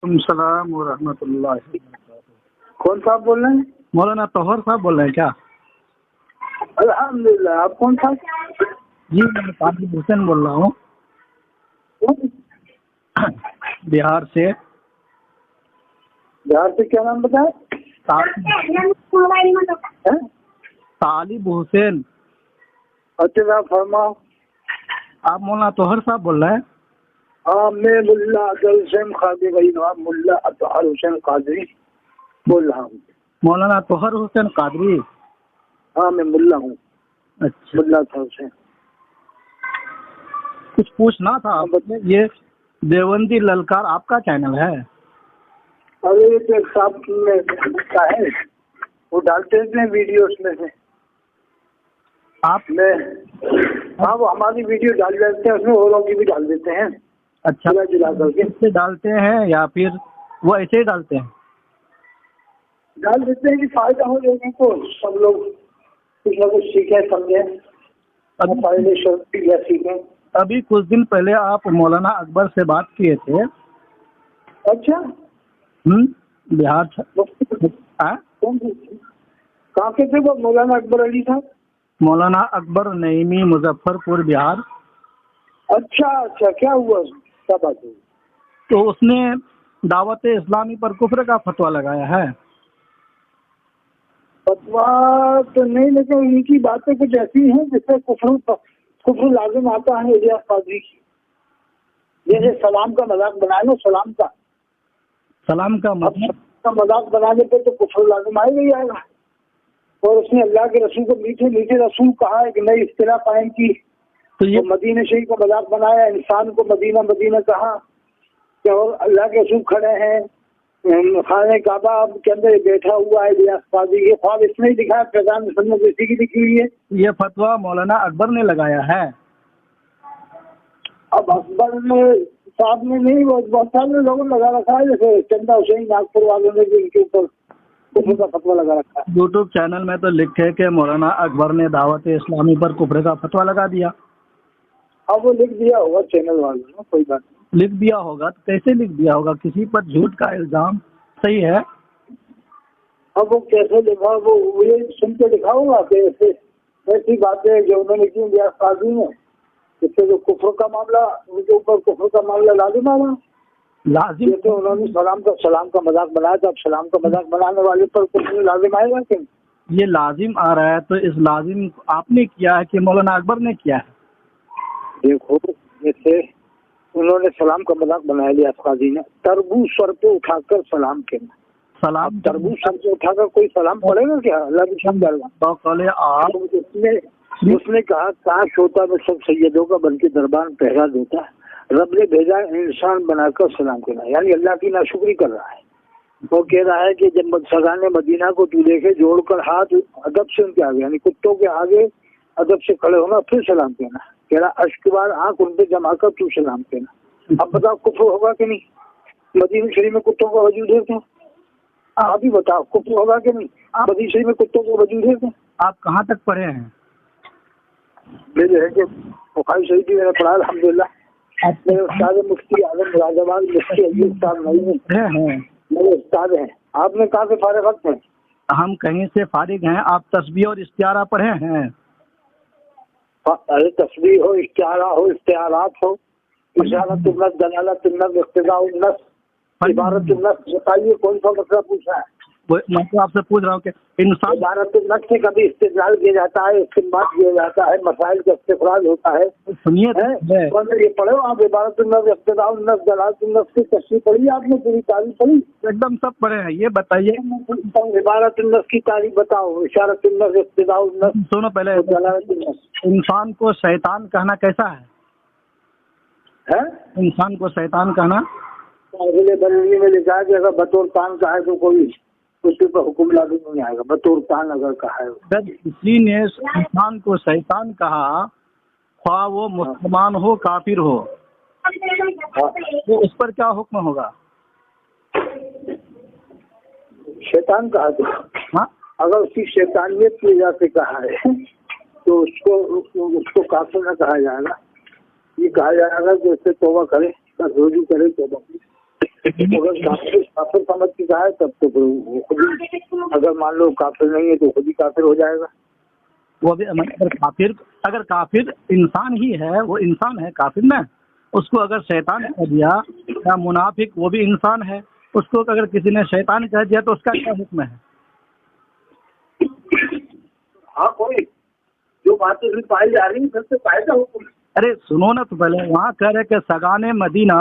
السلام ورحمۃ اللہ وبرکاتہ۔ کون صاحب بول رہے ہیں؟ مولانا طاہر صاحب بول رہے ہیں کیا؟ الحمدللہ۔ آپ کون صاحب؟ جی میں طالب حسین بول رہا ہوں بہار سے۔ بہار سے کیا نام بتائیں؟ طالب حسین۔ اچھا صاحب فرماؤ۔ آپ مولانا طاہر صاحب بول رہے ہیں؟ ہاں میں ملا اطہر حسین قادری بھائی نواب ملا اطہر حسین قادری بول رہا ہوں۔ مولانا طاہر حسین قادری؟ ہاں میں ملا ہوں، اچھا، ملا اطہر حسین۔ کچھ پوچھنا تھا آپ سے۔ یہ دیوبندی للکار آپ کا چینل ہے؟ ارے یہ ایک صاحب میں کا ہے، وہ ڈالتے ہیں ویڈیوز میں سے آپ میں، ہاں وہ ہماری ویڈیو ڈال دیتے ہیں، اس میں اوروں کی بھی ڈال دیتے ہیں۔ اچھا، جلا کر کے سے ڈالتے ہیں یا پھر وہ ایسے ہی ڈالتے ہیں؟ ڈال دیتے ہیں کہ فائدہ ہو جائے گا تو سب لوگ کچھ نہ کچھ سیکھیں سمجھیں، فائدے شرطیاں سیکھیں۔ ابھی کچھ دن پہلے آپ مولانا اکبر سے بات کیے تھے۔ اچھا، بہار کہاں کے تھے وہ مولانا اکبر علی صاحب؟ مولانا اکبر نعیمی، مظفر پور، بہار۔ اچھا اچھا، کیا ہوا؟ کیا بات ہوئی؟ تو اس نے دعوت اسلامی پر کفر کا فتویٰ لگایا ہے۔ فتویٰ تو نہیں، لیکن ان کی باتیں کچھ ایسی ہیں جس سے کفر لازم آتا ہے الیاس قادری کی۔ جیسے سلام کا مذاق بنائے نا، سلام کا مذاق بنانے پہ تو کفر لازم آئے گا ہی آئے گا۔ اور اس نے اللہ کے رسول کو میٹھے میٹھے رسول کہا ہے کہ نئی اصطلاح قائم کی، تو یہ مدینہ شریف کا مذاق بنایا، انسان کو مدینہ مدینہ کہا کہ اور اللہ کے رسول کھڑے ہیں خانہ کعبہ کے اندر بیٹھا ہوا ہے الیاس قادری۔ یہ خواب اس نے ہی دکھایا، پیغام مسلم کسی کی لکھی ہوئی ہے۔ یہ فتویٰ مولانا اکبر نے لگایا ہے۔ اب اکبر نے صاحب نے نہیں، بہت سارے لوگوں نے لگا رکھا ہے، جیسے چندہ حسین ناگپور والوں نے بھی ان کے اوپر کفر کا فتویٰ لگا رکھا ہے۔ یوٹیوب چینل میں تو لکھے کہ مولانا اکبر نے دعوت اسلامی پر کفر کا فتویٰ لگا دیا۔ اب وہ لکھ دیا ہوگا چینل والوں نے، کوئی بات نہیں۔ لکھ دیا ہوگا تو کیسے لکھ دیا ہوگا؟ کسی پر جھوٹ کا الزام صحیح ہے؟ اب وہ کیسے لکھا، وہ یہ سن کے لکھا ہوگا کہ ایسی باتیں جو انہوں نے کی الیاس قادری نے، اس سے جو کفر کا معاملہ، ان کے اوپر کفر کا معاملہ لازم آ رہا لازم؟ جیسے انہوں نے سلام کا مذاق بنایا تھا، اب سلام کا مذاق بنانے والے پر کفر لازم آئے گا کہ یہ لازم آ رہا ہے تو اس لازم آپ نے کیا ہے کہ مولانا اکبر نے کیا ہے؟ دیکھو، جیسے انہوں نے سلام کا مذاق بنایا الیاس قادری نے، تربوز سر پہ اٹھا کر سلام کہنا۔ سلام تربوز سر پہ اٹھا کر کوئی سلام پڑے گا کیا؟ اللہ کی شان آپ اس نے کہا کاش ہوتا میں سب سیدوں کا بن کے دربار پہرا دیتا، رب نے بھیجا انسان بنا کر سلام کہنا، یعنی اللہ کی ناشکری کر رہا ہے۔ وہ کہہ رہا ہے کہ جب سگان مدینہ کو تو دیکھے جوڑ کر ہاتھ ادب سے ان کے آگے، یعنی کتوں کے آگے ادب سے کھڑے ہونا، پھر سلام کہنا۔ کہہ رہا اشک بار آنکھ ان پہ جما کر تو سلام کہنا۔ اب بتاؤ کفر ہوگا کہ نہیں؟ مدینہ شریف میں کتوں کا وجود ہے کیا؟ آپ ہی بتاؤ کفر ہوگا کہ نہیں؟ مدینہ شریف میں کتوں کا وجود ہے کیا؟ آپ کہاں تک پڑھے ہیں؟ میں جو ہے کہ بخاری شریف بھی میں نے پڑھا الحمدللہ۔ میرے استاد مفتی اعظم مراد آباد مفتی ایوب صاحب میرے استاد ہیں۔ آپ نے کہاں سے فارغت پڑھے؟ ہم کہیں سے فارغ ہیں۔ آپ تسبیح اور استعارہ پڑھے ہیں؟ ارے تسبیح ہو، استعارہ ہو، استعارات ہو، اشارت النص، دلالت النص، اقتضاء النص، عبارت النص، بتائیے کون سا مسئلہ پوچھا ہے؟ میں تو آپ سے پوچھ رہا ہوں کہ انسان عبارت النص سے کبھی استدلال کیا جاتا ہے، استنباط کیا جاتا ہے، مسائل کا استخراج ہوتا ہے۔ سنیے یہ پڑھے ہو آپ؟ عبارت النص، اقتضاء النص، دلالت النص کی تشریح پڑھی آپ نے؟ پوری تعریف پڑھی؟ ایک دم سب پڑھے ہیں۔ یہ بتائیے عبارت النص کی تعریف بتاؤ، اشارت النص، اقتضاء النص، سنو پہلے، دلالت النص۔ انسان کو شیطان کہنا کیسا ہے؟ انسان کو شیطان کہنا بریلوی میں لکھا ہے کہ اگر بطور کان کا ہے تو کوئی اس کے اوپر حکم لازم نہیں آئے گا، بطور کان اگر کہا ہے۔ جب کسی نے انسان کو شیطان کہا، خواہ وہ مسلمان ہو کافر ہو، تو اس پر کیا حکم ہوگا؟ شیطان کہا تو ہاں، اگر اس کی شیطانیت کی وجہ سے کہا ہے تو اس کو کافر نہ کہا جائے گا، یہ کہا جائے گا کہ اس سے توبہ کرے، رجوع کرے، توبہ کرے۔ अगर काफिर समझ के कहा है तब तो फिर वो खुद ही, अगर मान लो काफिर नहीं है तो खुद ही काफिर हो जाएगा। वो भी अगर काफिर इंसान ही है, वो इंसान है काफिर ना, उसको अगर शैतान कह दिया या मुनाफिक वो भी इंसान है, उसको अगर किसी ने शैतान कह दिया तो उसका क्या हुक्म है? हाँ, कोई जो बातें भी पाई जा रही है सबसे फायदा हुक्म। अरे सुनो ना, तो पहले वहाँ कह रहे कि सगाने मदीना,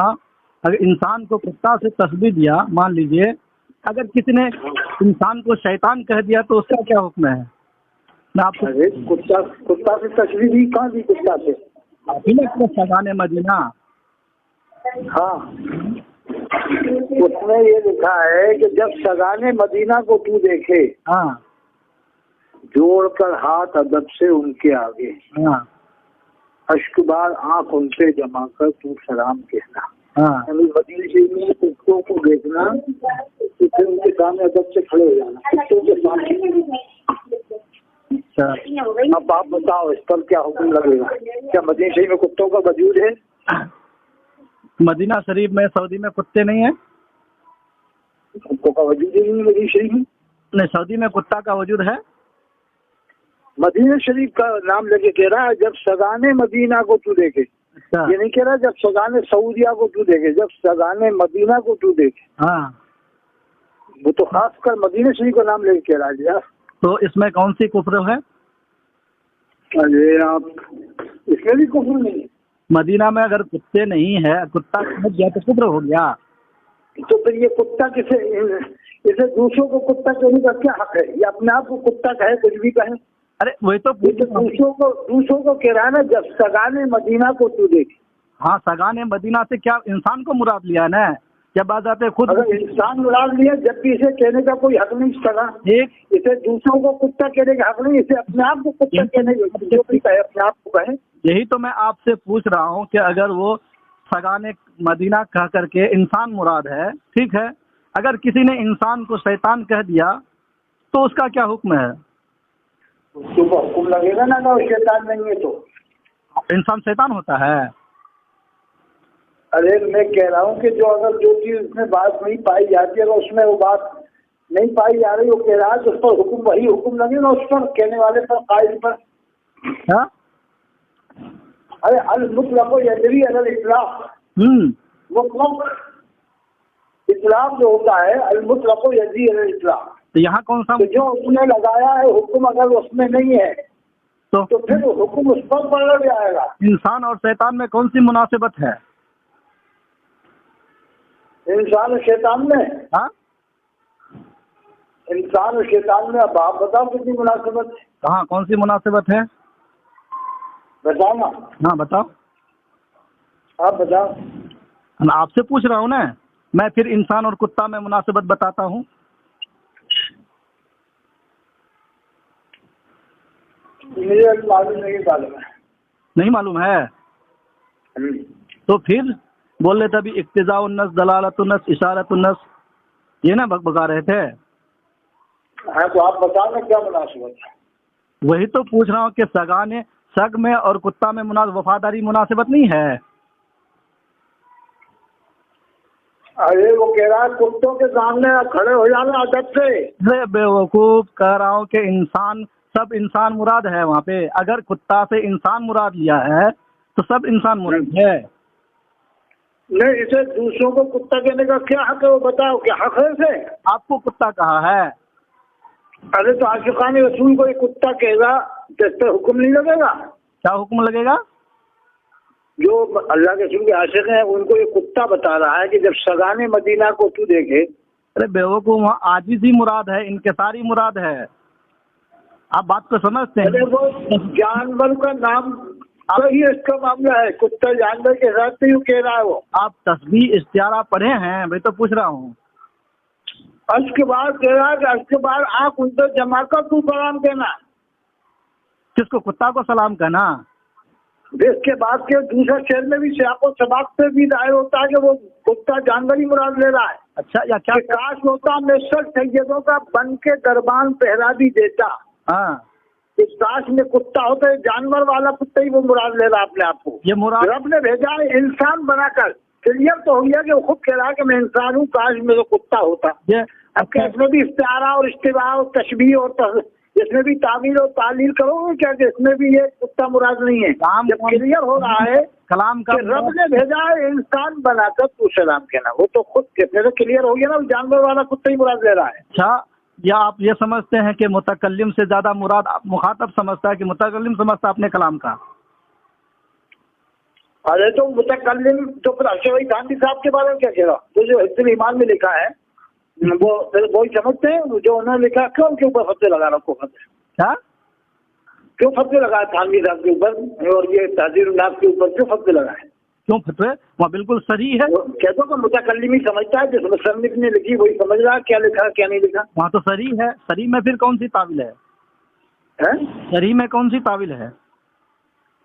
अगर इंसान को कुत्ता से तस्बीह दिया, मान लीजिए अगर किसी ने इंसान को शैतान कह दिया तो उसका क्या हुक्म है? मैं आपको अरे कुत्ता से तस्वीर दी, कहाँ दी कुत्ता से? अभी ना सगाने मदीना, हाँ, उसमें ये लिखा है कि जब सगाने मदीना को तू देखे, हाँ जोड़कर हाथ अदब से उनके आगे, हाँ अश्क बार आंख उनसे जमा कर तू सलाम कहना। हाँ, मदीने में कुत्तों को देखना तो फिर उनके सामने अदब से खड़े हो जाना, कुत्तों के सामने। अच्छा, अब आप बताओ इस पर क्या हुक्म लगेगा? क्या मदीना शरीफ में कुत्तों का वजूद है? मदीना शरीफ में, सऊदी में कुत्ते नहीं है? कुत्तों का वजूद ही नहीं मदीना शरीफ में। नहीं, सऊदी में कुत्ता का वजूद है। मदीना शरीफ का नाम लेके कह रहा है जब सगाने मदीना को तू देखे। अच्छा, ये नहीं कह रहा जब सगाने सऊदिया को तू देखे, जब सगाने मदीना को तू देखे। हाँ, वो तो खास कर मदीना शरीफ का नाम लेके कह रहा है यार। तो इसमें कौन सी कुफ्र है? अरे आप इसमें भी कुफ्र नहीं है। मदीना में अगर कुत्ते नहीं है, कुत्ता समझ गया तो कुफ्र हो गया। तो फिर ये कुत्ता किसे, इसे दूसरों को कुत्ता कहने का क्या हक है? ये अपने आप को कुत्ता कहे, कुछ भी कहे। अरे वही तो दूसरों को कह रहा है ना जब सगाने मदीना को तू देखे। हाँ, सगाने मदीना से क्या इंसान को मुराद लिया है ना? जब बात आते खुद अगर इंसान मुराद लिया, जब भी इसे कहने का कोई हक नहीं सगा, एक इसे दूसरों को कुत्ता कहने का हक नहीं, इसे अपने आप को कुत्ता कहने का, जो भी कहे अपने आप को कहे। यही तो मैं आपसे पूछ रहा हूँ कि अगर वो सगाने मदीना कह करके इंसान मुराद है, ठीक है, अगर किसी ने इंसान को शैतान कह दिया तो उसका क्या हुक्म है? उसको हुक्म लगेगा ना, वो शैतान नहीं है तो। इंसान शैतान होता है? अरे मैं कह रहा हूँ कि जो अगर जो चीज उसमें बात नहीं पाई जाती है, अगर उसमें वो बात नहीं पाई जा रही, वो कह रहा है तो उस पर हुक्म, वही हुक्म लगेगा उस पर, कहने वाले पर, कायल पर। हाँ? अरे अल मुतलक़ यजरी अलल इतलाक़, मुतलक़ इतलाक़ जो होता है, अल मुतलक़ यजरी अलल इतलाक़। तो यहाँ कौन सा? तो जो उसने लगाया है हुक्म अगर उसमें नहीं है तो फिर हुक्म उस पर पड़ जाएगा। इंसान और शैतान में कौन सी मुनासिबत है? इंसान और शैतान में? हाँ, इंसान और शैतान में अब आप बताओ कितनी मुनासिबत है? कहाँ, कौन सी मुनासिबत है? बताओ ना। हाँ बताओ। आप बताओ। मैं आपसे पूछ रहा हूँ ना, मैं फिर इंसान और कुत्ता में मुनासिबत बताता हूँ। मुझे मालूम नहीं मालूम है? तो फिर बोल रहे थे अभी इक्तिज़ाउन्नस, दलालतुन्नस, इशारतुन्नस, ये ना बका रहे थे। हाँ, तो आप बताओ ना क्या मुनासिबत है? वही तो पूछ रहा हूँ कि सगाने, सग में और कुत्ता में वफादारी मुनासिबत नहीं है? अरे वो कह रहा है कुत्तों के सामने खड़े हो जाना अदब से। अरे बेवकूफ, कह रहा हूँ कि इंसान, सब इंसान मुराद है वहाँ पे। अगर कुत्ता से इंसान मुराद लिया है तो सब इंसान मुराद है। नहीं, इसे दूसरों को कुत्ता कहने का क्या हक है? वो बताओ, क्या हक है इसे? आपको कुत्ता कहा है? अरे तो आशिकाने रसूल को ये कुत्ता कहेगा तो इस पर हुक्म नहीं लगेगा? क्या हुक्म लगेगा? जो अल्लाह के रसूल के आशिक हैं उनको ये कुत्ता बता रहा है कि जब सगाने मदीना को तू देखे। अरे बेवकूफ, वहाँ आजिज ही मुराद है, इनकिसारी मुराद है। आप बात को समझते हैं? अरे वो जानवर का नाम ही इसका मामला है, कुत्ता जानवर के साथ तो यूँ कह रहा है वो। आप तस्बीह इस्तियारा पढ़े हैं? मैं तो पूछ रहा हूँ। उसके बाद कह रहा है कि उसके बाद आँख उन पर जमा कर तू सलाम कहना। किसको? कुत्ता को सलाम कहना? इसके बाद के दूसरे शेर में भी सियाको सबाक पे भी दायर होता है कि वो कुत्ता जानवर ही मुराद ले रहा है। अच्छा, या क्या? काश होता मैं सब सैयदों का बन के दरबान पहरा भी देता। हाँ, इस काश में कुत्ता होता है, जानवर वाला कुत्ता ही वो मुराद ले रहा अपने आप को। ये मुराद रब ने भेजा है इंसान बनाकर क्लियर तो हो गया कि वो खुद कह रहा है कि मैं इंसान हूँ, काश में तो कुत्ता होता। अब क्या इसमें भी इस्तिआरा और इस्तिवा और तशबीह और इसमें भी तामील और तालील करोगे क्या कि इसमें भी ये कुत्ता मुराद नहीं है? जब क्लियर हो रहा है कलाम का रब ने भेजा है इंसान बनाकर तू सलाम कहना, वो तो खुद कहते तो क्लियर हो गया ना, जानवर वाला कुत्ता ही मुराद ले रहा है। अच्छा, या आप ये समझते हैं कि मुतकल्लिम से ज्यादा मुराद मुखातब समझता है कि मुतकल्लिम समझता है अपने कलाम का? अरे तो मुतकल्लिम तो फिर अशरफ गांधी साहब के बारे में क्या कह रहा, तो जो हिस्से ईमान में लिखा है वो ही समझते हैं जो उन्होंने लिखा। क्यों उनके ऊपर फतवे लगा रखो? क्या क्यों फतवे लगाए थानवी साहब के ऊपर और ये ताजीर नाथ के ऊपर क्यों फतवे लगाए? क्यों फतवे? वहाँ बिल्कुल सही है। कहते हो कि मुतकल्लिम ही समझता है, जिस मुसन्निफ ने लिखी वही समझ रहा है क्या लिखा क्या नहीं लिखा। वहाँ तो सही है, सही में फिर कौन सी ताविल है? सही में कौन सी ताविल है?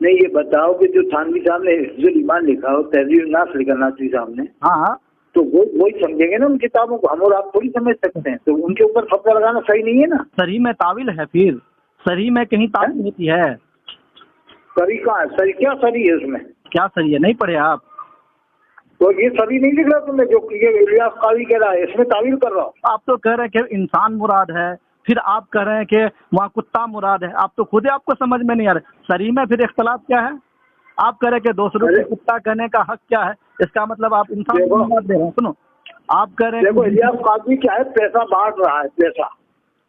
नहीं ये बताओ कि जो थानवी साहब ने हिफ्जुल ईमान लिखा और तहजीर नाथ लिखा नाथवी साहब ने, हाँ, तो वही समझेंगे ना उन किताबों को, हम और आप थोड़ी समझ सकते हैं। तो उनके ऊपर फतवा लगाना सही नहीं है ना। सही में ताविल है, फिर सही में कहीं ताविल होती है? सही कहाँ है? सही क्या सही है उसमें? क्या सही है? नहीं पढ़े आप? तो ये सही नहीं लिख रहा तुमने जो ये इलियास काजी कह रहा है, इसमें तावील कर रहा हूँ। आप तो कह रहे हैं कि इंसान मुराद है, फिर आप कह रहे हैं कि वहाँ कुत्ता मुराद है। आप तो खुद ही आपको समझ में नहीं आ रहा सही में फिर इख्तलाफ क्या है? आप कह रहे हैं कि दूसरों को कुत्ता कहने का हक क्या है, इसका मतलब आप इंसान को मुराद दे रहे हैं। सुनो, आप कह रहे हैं देखो इलियास काजी क्या है, पैसा बांट रहा है,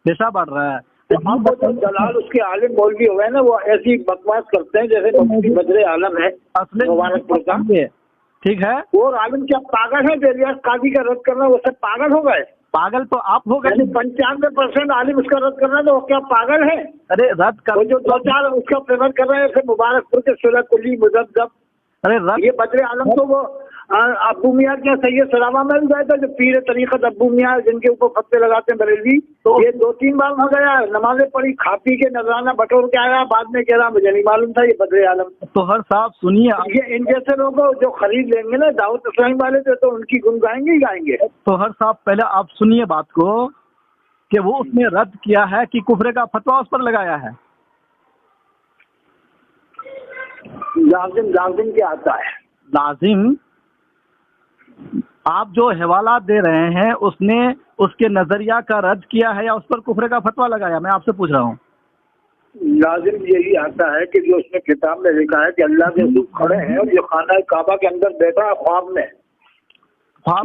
पैसा बढ़ रहा है। अब वो जो दलाल उसके आलिम मौलवी हो गए ना, वो ऐसी बकवास करते हैं जैसे मुफ्ती बदरे आलम है मुबारकपुर का, ठीक है। वो आलिम क्या पागल है? इलियास काजी का रद्द करना, वो सब पागल हो गए। पागल तो आप हो गए। 95% आलिम उसका रद्द कर रहे हैं, तो वो क्या पागल है? अरे रद्द कर, वो जो 2-4 उसका फेवर कर रहे हैं, फिर मुबारकपुर के सुलह कुली मुजद्दब, अरे रद्द, ये बदरे आलम तो वो अब्बू मियाँ क्या सैयद सलामा में भी गए थे, जो पीर तरीक़त अब्बू मियाँ जिनके ऊपर फतवे लगाते हैं बरेलवी, तो ये 2-3 बार वहाँ गया, नमाजें पढ़ी, खा पी के नजराना बटोर के आया, बाद में कह रहा मुझे नहीं मालूम था ये बदरे आलम। तो हर साहब सुनिए, ये इन जैसे लोगों को जो खरीद लेंगे ना दावत इस्लामी वाले तो उनकी गुन गाएंगे ही गाएंगे। तो हर साहब पहले आप सुनिए बात को कि वो उसने रद्द किया है कि कुफरे का फतवा उस पर लगाया है। लाजिम क्या आता है? लाजिम आप जो हवाला दे रहे हैं उसने उसके नजरिया का रद्द किया है या उस पर कुफरे का फतवा लगाया? मैं आपसे पूछ रहा हूँ। लाजिम यही आता है कि जो उसने किताब में लिखा है कि अल्लाह के रसूल खड़े हैं और ये खाना काबा के अंदर बैठा है ख्वाब में,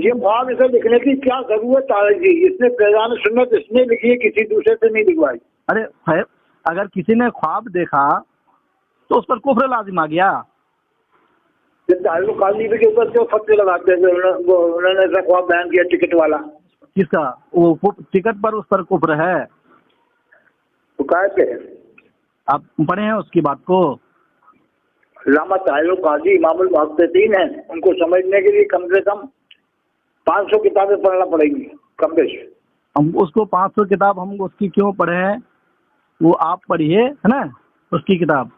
ये ख्वाब इसे लिखने की क्या जरूरत आ रही? इसने फैजान सुन्नत इसने लिखी है, किसी दूसरे से नहीं लिखवाई। अरे अगर किसी ने ख्वाब देखा तो उस पर कुफर लाजिम आ गया। काजी के ऊपर क्यों फतवे लगाते हैं? उन्होंने ऐसा ख्वाब बयान किया टिकट वाला, किसका? वो टिकट पर उस पर कुफर है। तो कहते हैं आप पढ़े हैं उसकी बात को? अल्लामा ताहिरुल काजी इमामुल मुहद्दिसीन हैं, उनको समझने के लिए कम से कम 500 किताबें पढ़ना पड़ेगी कम बेश। हम उसको 500 किताब हम उसकी क्यों पढ़े हैं? वो आप पढ़िए, है ना, उसकी किताब।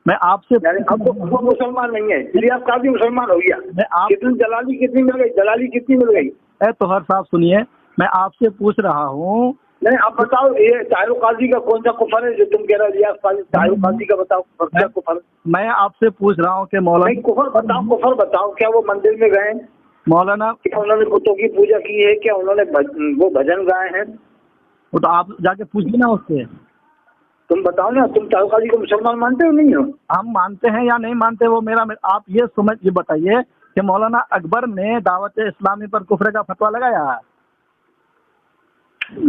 मैं आपसे वो मुसलमान नहीं है, इलियास काजी मुसलमान हो गया। मैं आप कितनी जलाली कितनी मिल गई? जलाली कितनी मिल गई? तो हर साहब सुनिए, मैं आपसे पूछ रहा हूँ। नहीं आप बताओ, ये ताहिरुल काजी का कौन सा कुफर है जो तुम कह रहे हो? इलियास काजी ताहिरुल काजी का बताओ कुफर। मैं आपसे पूछ रहा हूँ कि मौलाना कुफर बताओ, क्या वो मंदिर में गए? मौलाना क्या उन्होंने बुतों की पूजा की है? क्या उन्होंने वो भजन गाए हैं? वो तो आप जाके पूछिए ना उससे। तुम बताओ ना, तुम ताहिरुल काजी को मुसलमान मानते हो नहीं हो? हम मानते हैं या नहीं मानते वो मेरा आप ये बताइए कि मौलाना अकबर ने दावत इस्लामी पर कुफर का फतवा लगाया है।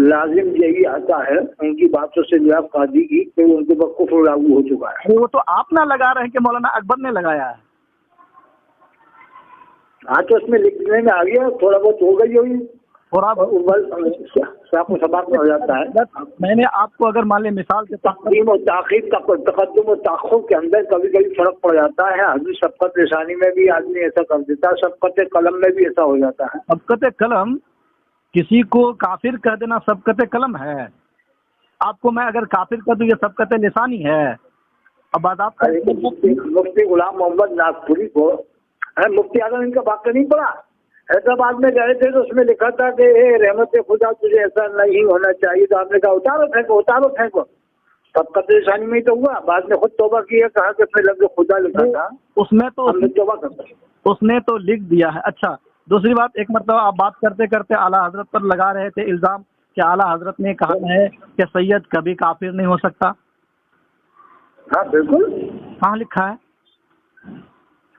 लाजिम यही आता है उनकी बातों से इलियास काजी की कि उनके ऊपर कुफर लागू हो चुका है। वो तो आप ना लगा रहे हैं कि मौलाना अकबर ने लगाया है। हाँ तो इसमें लिखने में आ गया, थोड़ा बहुत हो गई होगी, थोड़ा सबक में हो जाता है। मैंने आपको अगर मान लिया मिसाल के तक़दीम और ताख़ीर का तक़द्दुम और ताख़ुर के अंदर कभी कभी फर्क पड़ जाता है। आदमी सबकत लिसानी में भी आदमी ऐसा कर देता है, सबकत कलम में भी ऐसा हो जाता है। सबकत कलम किसी को काफिर कह देना सबकत कलम है। आपको मैं अगर काफिर कर दूं ये सबकत लिसानी है। अब बात आप मुफ्ती गुलाम मोहम्मद नागपुरी को मुफ्ती आजम इनका वाक्य नहीं पड़ा? हैदराबाद में गए थे तो उसमें लिखा था कि रहमत खुदा तुझे ऐसा नहीं होना चाहिए, तो आपने कहा उतारो फेंको उतारो फेंको। तब कदर ثانی میں ہی تو ہوا. بعد میں خود توبہ کیا, کہا کہ اپنے لفظ خدا لکھا تھا, اس میں تو ہم نے توبہ کرتا ہے. اس نے تو لکھ دیا ہے. اچھا دوسری بات, ایک مرتبہ آپ بات کرتے کرتے اعلیٰ حضرت پر لگا رہے تھے الزام کہ اعلیٰ حضرت نے کہا ہے کہ سید کبھی کافر نہیں ہو سکتا. ہاں بالکل, کہاں لکھا ہے؟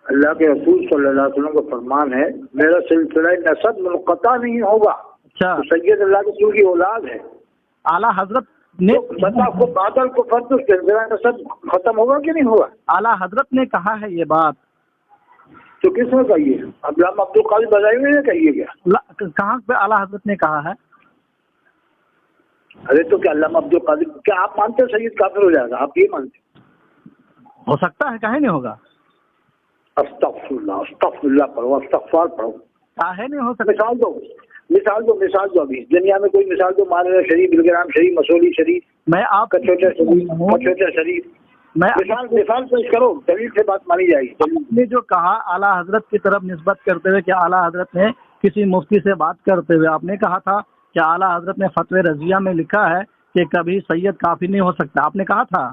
اللہ کے رسول صلی اللہ علیہ وسلم کا فرمان ہے, میرا سلسلہ نسب منقطع نہیں ہوگا. اچھا, تو سید اللہ کے رسول کی اولاد ہے. اعلیٰ حضرت نے کو بادل کو فرد سلسلہ نسب ختم ہوگا کہ نہیں ہوگا؟ اعلیٰ حضرت نے کہا ہے یہ بات. تو کس نے کہی ہے؟ علامہ عبد القادر بزائی نے کہی ہے کیا؟ کہاں پہ اعلیٰ حضرت نے کہا ہے؟ ارے تو کیا علامہ عبد القادر, کیا آپ مانتے ہیں سید کافر ہو جائے گا؟ آپ یہ مانتے ہیں؟ ہو سکتا ہے, کہے نہیں ہوگا. استغفر اللہ پڑھو, استغفار پڑھو. کہے نہیں ہو سکتا. مثال دو ابھی دنیا میں کوئی مثال دو. مانوی شریف, بلگرام شریف, مسولی شریف, میں آپ کچوٹر شریف, میں مثال پیش کرو, دلیل سے بات مانی جائے گی. آپ نے جو کہا اعلیٰ حضرت کی طرف نسبت کرتے ہوئے کہ اعلیٰ حضرت نے کسی مفتی سے بات کرتے ہوئے آپ نے کہا تھا کہ اعلیٰ حضرت نے فتوی رضیہ میں لکھا ہے کہ کبھی سید کافی نہیں ہو سکتا, آپ نے کہا تھا.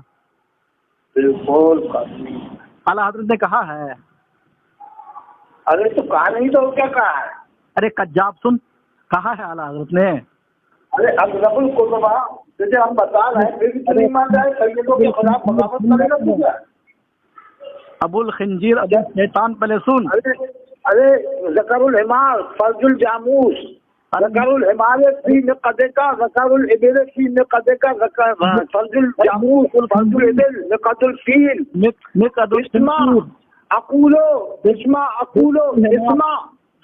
بالکل اعلیٰ حضرت نے کہا ہے. ارے تو کہا نہیں تو کیا کہا ہے؟ ارے کذاب سن, کہا ہے اعلیٰ حضرت نے. ارے اشرف القلبہ جیسے ہم بتا رہے ہیں, پھر بھی تو نہیں مان رہے, سیدوں کے خلاف بغاوت کرے گا تو کیا؟ ابو الخنجیر ابو شیطان, پہلے سن. ارے ذکر الحمار فرج الجاموس, ذکر الحمار فی نقدے کا, ذکر الابل فی نقدے کا, فرج الجاموس فرج الابل نقد الفیل, اسمع اقولو, اسمع اقولو,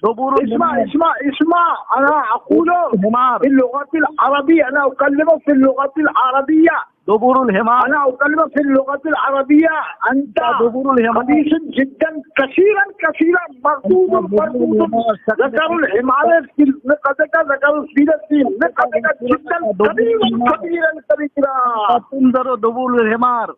اسمع انا اقولو في اللغة العربية, انا اكلم في اللغة العربية, دبور الحمار, انا اكلم في اللغة العربية, انت حديث جدا كثيرا مردود. ذكر الحمار في نقدك, ذكر الفيل في نقدك جدا كثيرا. تنظر دبور الحمار.